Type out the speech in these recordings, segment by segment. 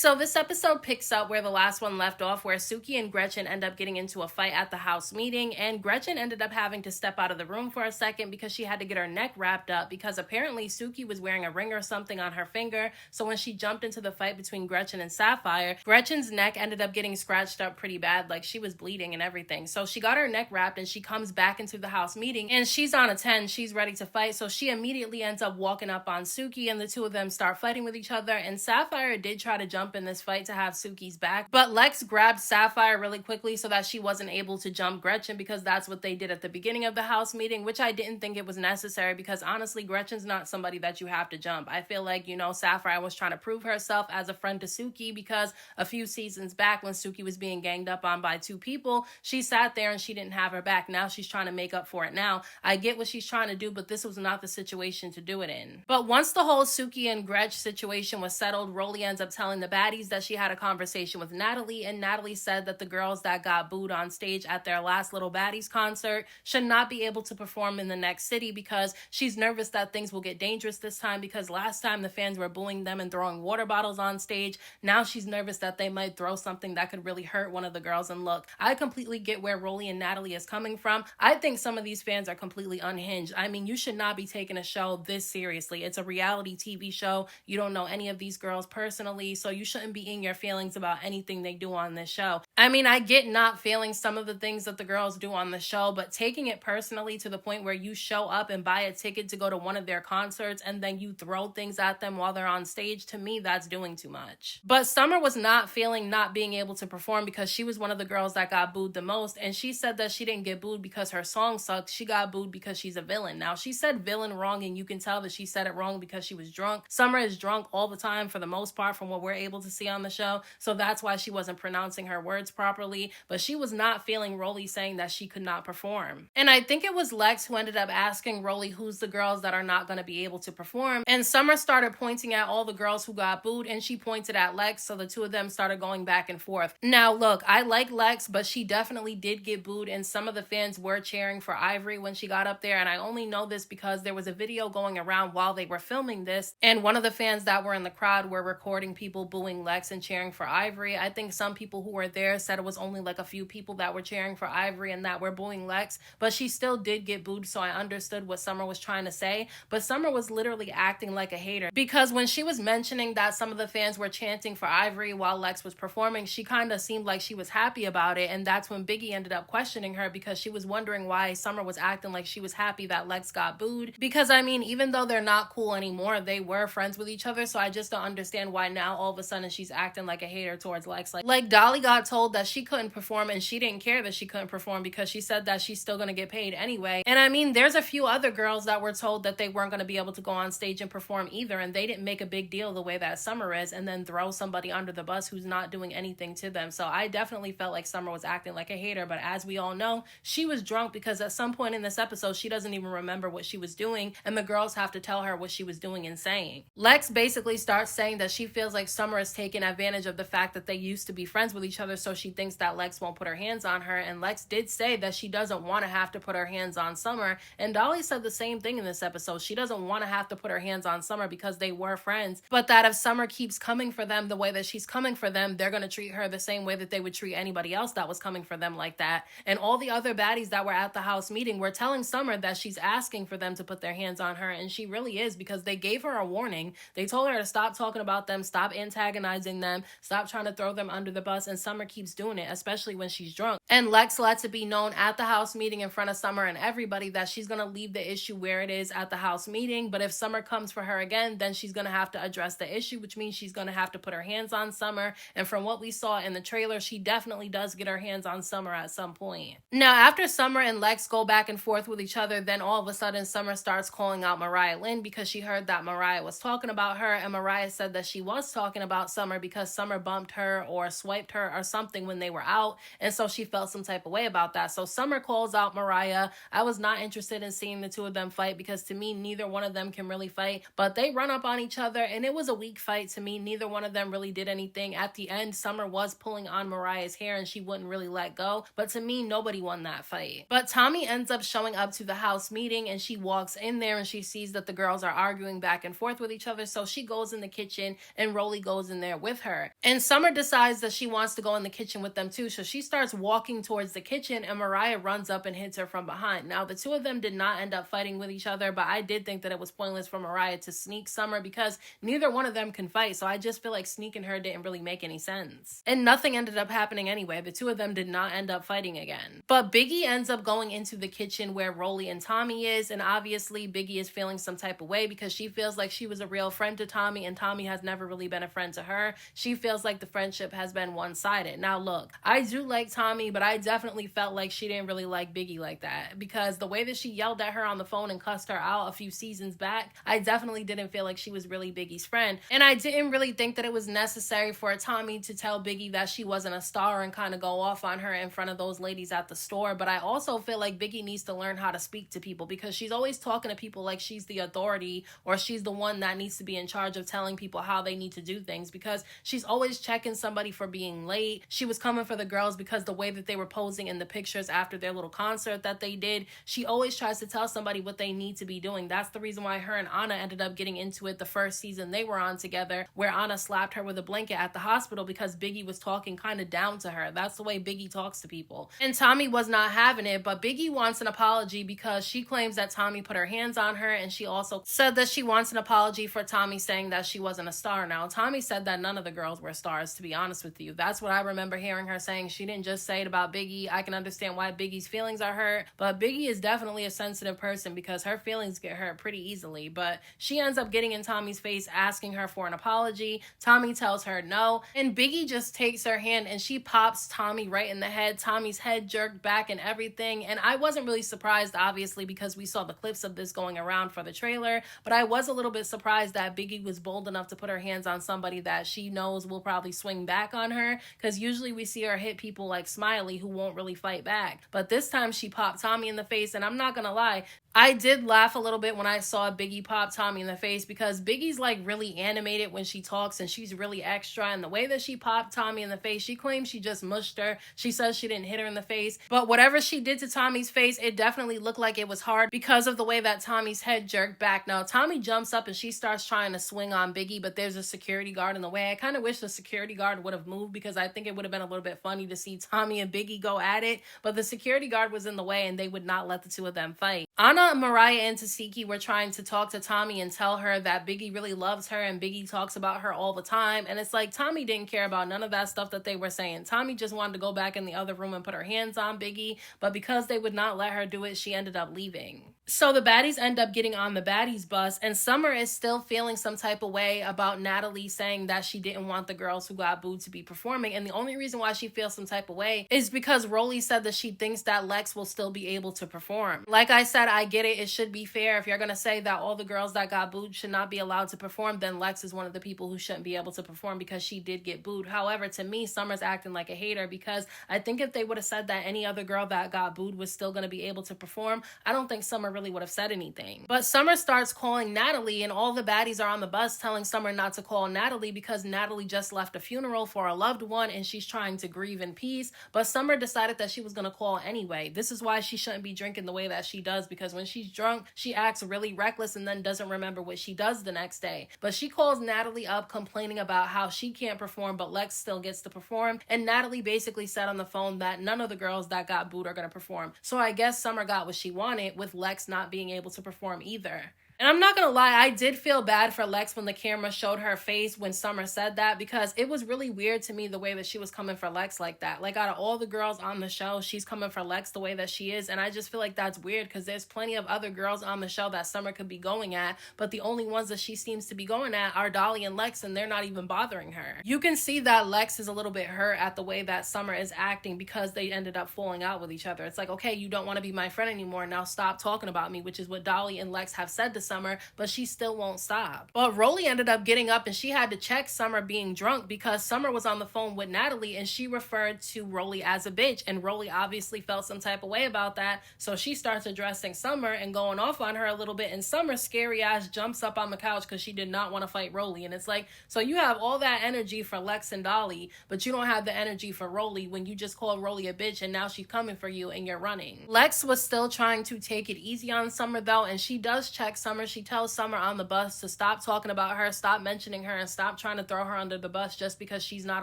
So this episode picks up where the last one left off, where Suki and Gretchen end up getting into a fight at the house meeting, and Gretchen ended up having to step out of the room for a second because she had to get her neck wrapped up because apparently Suki was wearing a ring or something on her finger. So when she jumped into the fight between Gretchen and Sapphire, Gretchen's neck ended up getting scratched up pretty bad, like she was bleeding and everything. So she got her neck wrapped and she comes back into the house meeting and she's on a 10, she's ready to fight. So she immediately ends up walking up on Suki and the two of them start fighting with each other, and Sapphire did try to jump in this fight to have Suki's back, but Lex grabbed Sapphire really quickly so that she wasn't able to jump Gretchen, because that's what they did at the beginning of the house meeting, which I didn't think it was necessary, because honestly Gretchen's not somebody that you have to jump. I feel like, Sapphire was trying to prove herself as a friend to Suki, because a few seasons back when Suki was being ganged up on by two people, she sat there and she didn't have her back. Now she's trying to make up for it now. I get what she's trying to do, but this was not the situation to do it in. But once the whole Suki and Gretch situation was settled, Rollie ends up telling the baddies that she had a conversation with Natalie, and Natalie said that the girls that got booed on stage at their last Little Baddies concert should not be able to perform in the next city, because she's nervous that things will get dangerous this time, because last time the fans were booing them and throwing water bottles on stage. Now she's nervous that they might throw something that could really hurt one of the girls. And look, I completely get where Rollie and Natalie is coming from. I think some of these fans are completely unhinged. I mean, you should not be taking a show this seriously. It's a reality TV show. You don't know any of these girls personally, so you shouldn't be in your feelings about anything they do on this show. I mean, I get not feeling some of the things that the girls do on the show, but taking it personally to the point where you show up and buy a ticket to go to one of their concerts and then you throw things at them while they're on stage, to me, that's doing too much. But Summer was not feeling not being able to perform, because she was one of the girls that got booed the most, and she said that she didn't get booed because her song sucked. She got booed because she's a villain. Now, she said villain wrong, and you can tell that she said it wrong because she was drunk. Summer is drunk all the time for the most part from what we're able to see on the show, so that's why she wasn't pronouncing her words properly, but she was not feeling Rollie saying that she could not perform. And I think it was Lex who ended up asking Rollie who's the girls that are not going to be able to perform, and Summer started pointing at all the girls who got booed, and she pointed at Lex, so the two of them started going back and forth. Now look, I like Lex, but she definitely did get booed, and some of the fans were cheering for Ivory when she got up there, and I only know this because there was a video going around while they were filming this, and one of the fans that were in the crowd were recording people booing Lex and cheering for Ivory. I think some people who were there said it was only like a few people that were cheering for Ivory and that were booing Lex, but she still did get booed, so I understood what Summer was trying to say. But Summer was literally acting like a hater, because when she was mentioning that some of the fans were chanting for Ivory while Lex was performing, she kind of seemed like she was happy about it, and that's when Biggie ended up questioning her, because she was wondering why Summer was acting like she was happy that Lex got booed. Because I mean, even though they're not cool anymore, they were friends with each other, so I just don't understand why now all of a sudden she's acting like a hater towards Lex. Like Dolly got told that she couldn't perform, and she didn't care that she couldn't perform because she said that she's still gonna get paid anyway. And I mean, there's a few other girls that were told that they weren't gonna be able to go on stage and perform either, and they didn't make a big deal the way that Summer is, and then throw somebody under the bus who's not doing anything to them. So I definitely felt like Summer was acting like a hater, but as we all know, she was drunk, because at some point in this episode, she doesn't even remember what she was doing, and the girls have to tell her what she was doing and saying. Lex basically starts saying that she feels like Summer is taking advantage of the fact that they used to be friends with each other, so she thinks that Lex won't put her hands on her, and Lex did say that she doesn't want to have to put her hands on Summer, and Dolly said the same thing in this episode. She doesn't want to have to put her hands on Summer because they were friends, but that if Summer keeps coming for them the way that she's coming for them, they're going to treat her the same way that they would treat anybody else that was coming for them like that. And all the other baddies that were at the house meeting were telling Summer that she's asking for them to put their hands on her, and she really is, because they gave her a warning. They told her to stop talking about them, stop antagonizing them, stop trying to throw them under the bus, and Summer keeps doing it, especially when she's drunk. And Lex lets it be known at the house meeting in front of Summer and everybody that she's going to leave the issue where it is at the house meeting, but if Summer comes for her again, then she's going to have to address the issue, which means she's going to have to put her hands on Summer. And from what we saw in the trailer, she definitely does get her hands on Summer at some point. Now, after Summer and Lex go back and forth with each other, then all of a sudden Summer starts calling out Mariah Lynn, because she heard that Mariah was talking about her, and Mariah said that she was talking about Summer because Summer bumped her or swiped her or something something when they were out, and so she felt some type of way about that. So Summer calls out Mariah. I was not interested in seeing the two of them fight because to me, neither one of them can really fight, but they run up on each other and it was a weak fight to me. Neither one of them really did anything. At the end, Summer was pulling on Mariah's hair and she wouldn't really let go, but to me, nobody won that fight. But Tommie ends up showing up to the house meeting and she walks in there and she sees that the girls are arguing back and forth with each other, so she goes in the kitchen and Rollie goes in there with her. And Summer decides that she wants to go in the kitchen with them too, so she starts walking towards the kitchen and Mariah runs up and hits her from behind. Now, the two of them did not end up fighting with each other, but I did think that it was pointless for Mariah to sneak Summer because neither one of them can fight, so I just feel like sneaking her didn't really make any sense. And nothing ended up happening anyway. The two of them did not end up fighting again. But Biggie ends up going into the kitchen where Rollie and Tommie is, and obviously Biggie is feeling some type of way because she feels like she was a real friend to Tommie and Tommie has never really been a friend to her. She feels like the friendship has been one-sided. Now look, I do like Tommie, but I definitely felt like she didn't really like Biggie like that because the way that she yelled at her on the phone and cussed her out a few seasons back, I definitely didn't feel like she was really Biggie's friend. And I didn't really think that it was necessary for Tommie to tell Biggie that she wasn't a star and kind of go off on her in front of those ladies at the store. But I also feel like Biggie needs to learn how to speak to people because she's always talking to people like she's the authority or she's the one that needs to be in charge of telling people how they need to do things, because she's always checking somebody for being late. She was coming for the girls because the way that they were posing in the pictures after their little concert that they did, she always tries to tell somebody what they need to be doing. That's the reason why her and Anna ended up getting into it the first season they were on together, where Anna slapped her with a blanket at the hospital because Biggie was talking kind of down to her. That's the way Biggie talks to people. And Tommie was not having it, but Biggie wants an apology because she claims that Tommie put her hands on her, and she also said that she wants an apology for Tommie saying that she wasn't a star. Now, Tommie said that none of the girls were stars, to be honest with you. That's what I remember hearing her saying. She didn't just say it about Biggie. I can understand why Biggie's feelings are hurt, but Biggie is definitely a sensitive person because her feelings get hurt pretty easily. But she ends up getting in Tommie's face asking her for an apology. Tommie tells her no, and Biggie just takes her hand and she pops Tommie right in the head. Tommie's head jerked back and everything, and I wasn't really surprised, obviously, because we saw the clips of this going around for the trailer, but I was a little bit surprised that Biggie was bold enough to put her hands on somebody that she knows will probably swing back on her, because usually we see her hit people like Smiley who won't really fight back. But this time she popped Tommie in the face, and I'm not gonna lie, I did laugh a little bit when I saw Biggie pop Tommie in the face because Biggie's like really animated when she talks and she's really extra, and the way that she popped Tommie in the face, she claims she just mushed her. She says she didn't hit her in the face, but whatever she did to Tommie's face, it definitely looked like it was hard because of the way that Tommie's head jerked back. Now, Tommie jumps up and she starts trying to swing on Biggie, but there's a security guard in the way. I kind of wish the security guard would have moved because I think it would have been a little bit funny to see Tommie and Biggie go at it, but the security guard was in the way and they would not let the two of them fight. Anna, Mariah, and Suki were trying to talk to Tommie and tell her that Biggie really loves her and Biggie talks about her all the time, and it's like Tommie didn't care about none of that stuff that they were saying. Tommie just wanted to go back in the other room and put her hands on Biggie, but because they would not let her do it, she ended up leaving. So the baddies end up getting on the baddies bus, and Summer is still feeling some type of way about Natalie saying that she didn't want the girls who got booed to be performing, and the only reason why she feels some type of way is because Rollie said that she thinks that Lex will still be able to perform. Like I said, I get it. It should be fair. If you're going to say that all the girls that got booed should not be allowed to perform, then Lex is one of the people who shouldn't be able to perform because she did get booed. However, to me, Summer's acting like a hater because I think if they would have said that any other girl that got booed was still going to be able to perform, I don't think Summer really would have said anything. But Summer starts calling Natalie, and all the baddies are on the bus telling Summer not to call Natalie because Natalie just left a funeral for a loved one and she's trying to grieve in peace. But Summer decided that she was going to call anyway. This is why she shouldn't be drinking the way that she does, because when she's drunk, she acts really reckless and then doesn't remember what she does the next day. But she calls Natalie up complaining about how she can't perform, but Lex still gets to perform. And Natalie basically said on the phone that none of the girls that got booed are going to perform. So I guess Summer got what she wanted with Lex not being able to perform either. And I'm not gonna lie, I did feel bad for Lex when the camera showed her face when Summer said that, because it was really weird to me the way that she was coming for Lex like that. Like, out of all the girls on the show, she's coming for Lex the way that she is, and I just feel like that's weird because there's plenty of other girls on the show that Summer could be going at, but the only ones that she seems to be going at are Dolly and Lex, and they're not even bothering her. You can see that Lex is a little bit hurt at the way that Summer is acting because they ended up falling out with each other. It's like, okay, you don't want to be my friend anymore, now stop talking about me, which is what Dolly and Lex have said to Summer, but she still won't stop. But Rollie ended up getting up and she had to check Summer being drunk because Summer was on the phone with Natalie and she referred to Rollie as a bitch, and Rollie obviously felt some type of way about that, so she starts addressing Summer and going off on her a little bit, and Summer scary ass jumps up on the couch because she did not want to fight Rollie. And it's like, so you have all that energy for Lex and Dolly, but you don't have the energy for Rollie when you just called Rollie a bitch and now she's coming for you and you're running. Lex was still trying to take it easy on Summer though, and she does check Summer. She tells Summer on the bus to stop talking about her, stop mentioning her, and stop trying to throw her under the bus just because she's not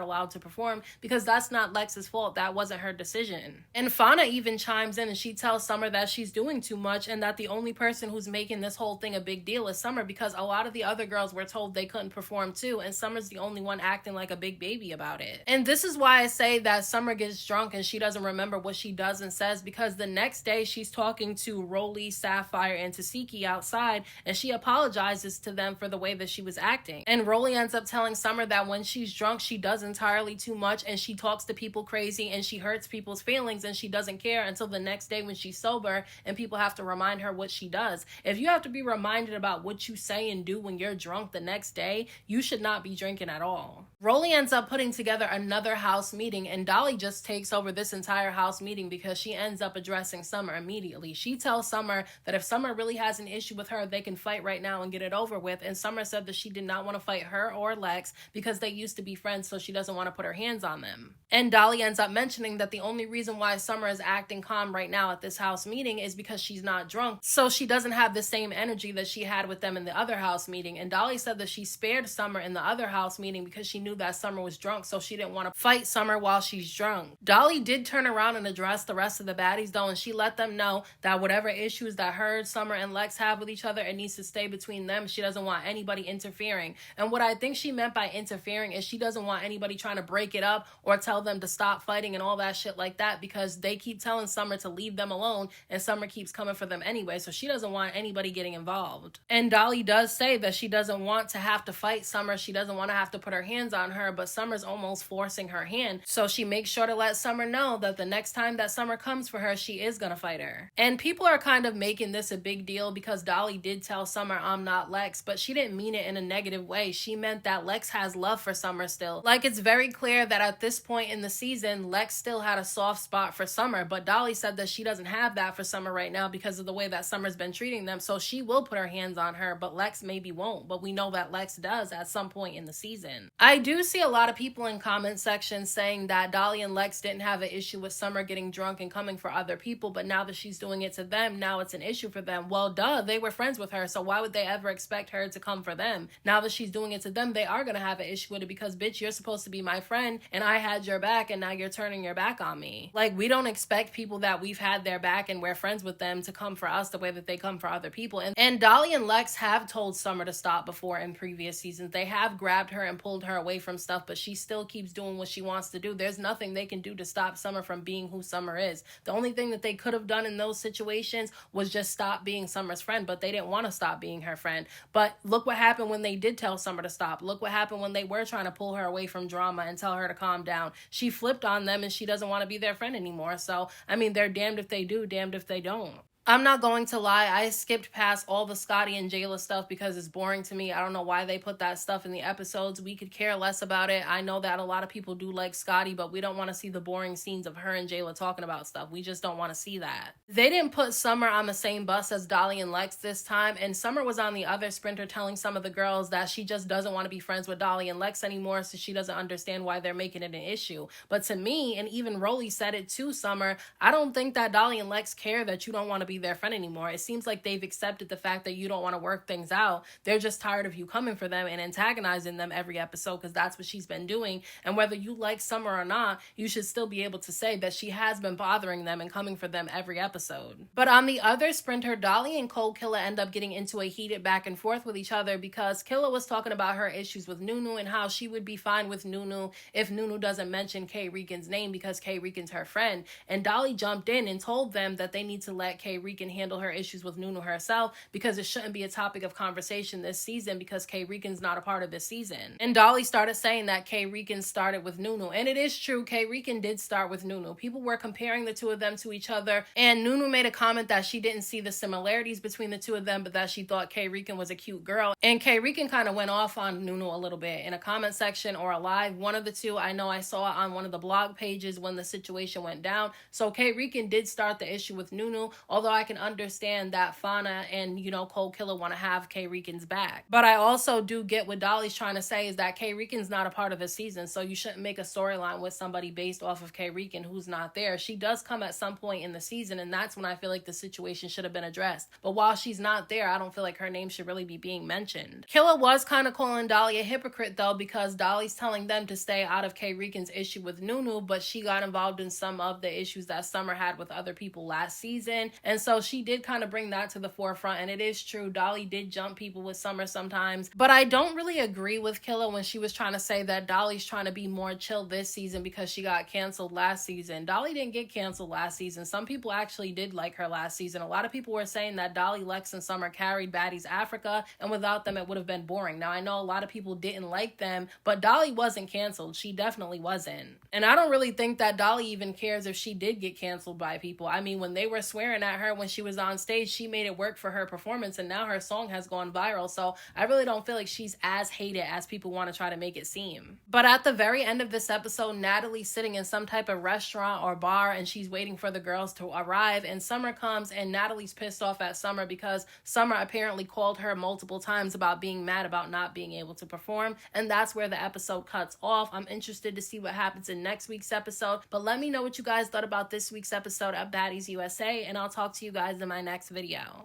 allowed to perform, because that's not Lex's fault. That wasn't her decision. And Fauna even chimes in and she tells Summer that she's doing too much and that the only person who's making this whole thing a big deal is Summer, because a lot of the other girls were told they couldn't perform too, and Summer's the only one acting like a big baby about it. And this is why I say that Summer gets drunk and she doesn't remember what she does and says, because the next day she's talking to Rollie, Sapphire, and Suki outside, and she apologizes to them for the way that she was acting. And Rollie ends up telling Summer that when she's drunk she does entirely too much and she talks to people crazy and she hurts people's feelings and she doesn't care until the next day when she's sober and people have to remind her what she does. If you have to be reminded about what you say and do when you're drunk the next day, you should not be drinking at all. Rollie ends up putting together another house meeting, and Dolly just takes over this entire house meeting because she ends up addressing Summer immediately. She tells Summer that if Summer really has an issue with her, they can fight right now and get it over with, and Summer said that she did not want to fight her or Lex because they used to be friends, so she doesn't want to put her hands on them. And Dolly ends up mentioning that the only reason why Summer is acting calm right now at this house meeting is because she's not drunk, so she doesn't have the same energy that she had with them in the other house meeting. And Dolly said that she spared Summer in the other house meeting because she knew that Summer was drunk, so she didn't want to fight Summer while she's drunk. Dolly did turn around and address the rest of the baddies though, and she let them know that whatever issues that her, Summer, and Lex have with each other, it needs to stay between them. She doesn't want anybody interfering. And what I think she meant by interfering is she doesn't want anybody trying to break it up or tell them to stop fighting and all that shit like that, because they keep telling Summer to leave them alone and Summer keeps coming for them anyway, so she doesn't want anybody getting involved. And Dolly does say that she doesn't want to have to fight Summer, she doesn't want to have to put her hands on her, but Summer's almost forcing her hand, so she makes sure to let Summer know that the next time that Summer comes for her, she is gonna fight her. And people are kind of making this a big deal because Dolly did tell Summer, I'm not Lex, but she didn't mean it in a negative way. She meant that Lex has love for Summer still. Like, it's very clear that at this point in the season, Lex still had a soft spot for Summer, but Dolly said that she doesn't have that for Summer right now because of the way that Summer's been treating them, so she will put her hands on her, but Lex maybe won't. But we know that Lex does at some point in the season. I do see a lot of people in comment sections saying that Dolly and Lex didn't have an issue with Summer getting drunk and coming for other people, but now that she's doing it to them, now it's an issue for them. Well, duh, they were friends with her, so why would they ever expect her to come for them? Now that she's doing it to them, they are gonna have an issue with it because, bitch, you're supposed to be my friend and I had your back and now you're turning your back on me. Like, we don't expect people that we've had their back and we're friends with them to come for us the way that they come for other people. And Dolly and Lex have told Summer to stop before in previous seasons. They have grabbed her and pulled her away from stuff, but she still keeps doing what she wants to do. There's nothing they can do to stop Summer from being who Summer is. The only thing that they could have done in those situations was just stop being Summer's friend, but they didn't want to stop being her friend. But look what happened when they did tell Summer to stop. Look what happened when they were trying to pull her away from drama and tell her to calm down. She flipped on them and she doesn't want to be their friend anymore. So, I mean, they're damned if they do, damned if they don't. I'm not going to lie, I skipped past all the Scotty and Jayla stuff because it's boring to me. I don't know why they put that stuff in the episodes. We could care less about it. I know that a lot of people do like Scotty, but we don't want to see the boring scenes of her and Jayla talking about stuff. We just don't want to see that. They didn't put Summer on the same bus as Dolly and Lex this time, and Summer was on the other sprinter telling some of the girls that she just doesn't want to be friends with Dolly and Lex anymore, so she doesn't understand why they're making it an issue. But to me, and even Rollie said it to Summer, I don't think that Dolly and Lex care that you don't want to be their friend anymore. It seems like they've accepted the fact that you don't want to work things out. They're just tired of you coming for them and antagonizing them every episode, because that's what she's been doing. And whether you like Summer or not, you should still be able to say that she has been bothering them and coming for them every episode. But on the other sprinter, Dolly and Kold Killa end up getting into a heated back and forth with each other because Killa was talking about her issues with Nunu and how she would be fine with Nunu if Nunu doesn't mention Kay Rican's name because Kay Rican's her friend. And Dolly jumped in and told them that they need to let Kay Rican handle her issues with Nunu herself, because it shouldn't be a topic of conversation this season because Kay Rican's not a part of this season. And Dolly started saying that Kay Rican started with Nunu, and it is true, Kay Rican did start with Nunu. People were comparing the two of them to each other, and Nunu made a comment that she didn't see the similarities between the two of them, but that she thought Kay Rican was a cute girl. And Kay Rican kind of went off on Nunu a little bit in a comment section or a live, one of the two. I know I saw it on one of the blog pages when the situation went down. So Kay Rican did start the issue with Nunu, although I can understand that Fauna and, Kold Killa want to have Kay Rican's back. But I also do get what Dolly's trying to say, is that Kay Rican's not a part of the season, so you shouldn't make a storyline with somebody based off of Kay Rican who's not there. She does come at some point in the season, and that's when I feel like the situation should have been addressed. But while she's not there, I don't feel like her name should really be being mentioned. Killa was kind of calling Dolly a hypocrite though, because Dolly's telling them to stay out of Kay Rican's issue with Nunu, but she got involved in some of the issues that Summer had with other people last season, and so she did kind of bring that to the forefront. And it is true, Dolly did jump people with Summer sometimes, but I don't really agree with Killa when she was trying to say that Dolly's trying to be more chill this season because she got canceled last season. Dolly didn't get canceled last season. Some people actually did like her last season. A lot of people were saying that Dolly, Lex, and Summer carried Baddies Africa, and without them it would have been boring. Now I know a lot of people didn't like them, but Dolly wasn't canceled. She definitely wasn't. And I don't really think that Dolly even cares if she did get canceled by people. I mean, when they were swearing at her when she was on stage, she made it work for her performance, and now her song has gone viral. So I really don't feel like she's as hated as people want to try to make it seem. But at the very end of this episode, Natalie's sitting in some type of restaurant or bar, and she's waiting for the girls to arrive, and Summer comes, and Natalie's pissed off at Summer because Summer apparently called her multiple times about being mad about not being able to perform, and that's where the episode cuts off. I'm interested to see what happens in next week's episode, but let me know what you guys thought about this week's episode of Baddies USA, and I'll talk to you guys in my next video.